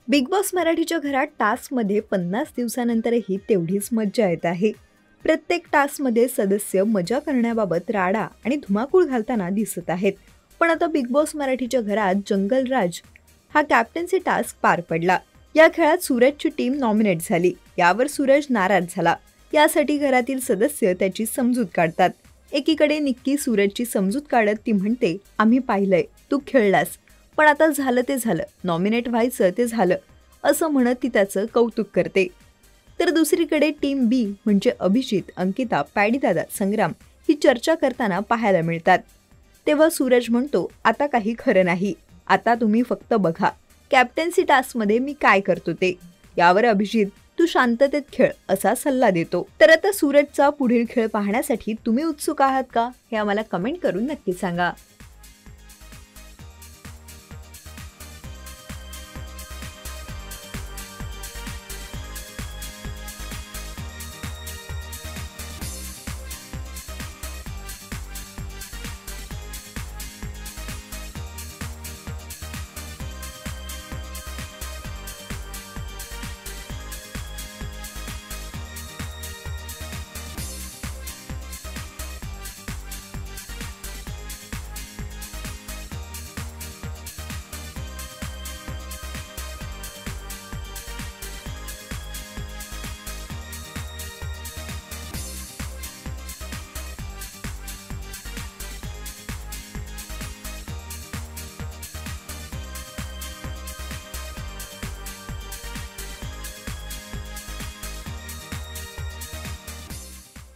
Big boss मराठीच्या घरात टास्कमध्ये 50 दिवसानंतरही तेवढीच मज्जा येत आहे. प्रत्येक टास्कमध्ये सदस्य मजा करण्याबाबत राडा आणि धुमाकूळ घालताना दिसत आहेत. पण आता बिग बॉस मराठीच्या घरात जंगल राज हा कॅप्टन्सी टास्क पार पडला. या खेळात सूरजची टीम नॉमिनेट झाली. यावर सूरज नाराज झाला. यासाठी घरातील सदस्य त्याची समजूत काढतात. एकीकडे निक्की सूरजची समजूत काढत ती म्हणते, आम्ही पाहिलंय, तू खेळलास, पण आता झालं ते झालं, नॉमिनेट व्हायचं ते झालं, असं म्हणत ती त्याचं कौतुक करते. तर दुसरीकडे टीम बी म्हणजे अभिजित, अंकिता, पॅडीदादा, संग्राम ही चर्चा करताना पाहायला मिळतात. तेव्हा सूरज म्हणतो, आता काही खरं नाही, आता तुम्ही फक्त बघा कॅप्टन्सी टास्कमध्ये मी काय करतो ते. यावर अभिजित, तू शांततेत खेळ असा सल्ला देतो. तर आता सूरजचा पुढील खेळ पाहण्यासाठी तुम्ही उत्सुक आहात का, हे आम्हाला कमेंट करून नक्की सांगा.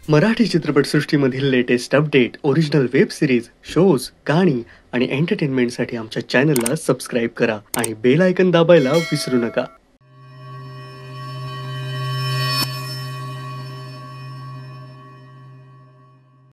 मराठी चित्रपटसृष्टीमधील latest update, original web series, shows, गाणी आणि एंटरटेनमेंटसाठी आमच्या चॅनलला सबस्क्राईब करा आणि बेल आयकॉन दाबायला विसरू नका.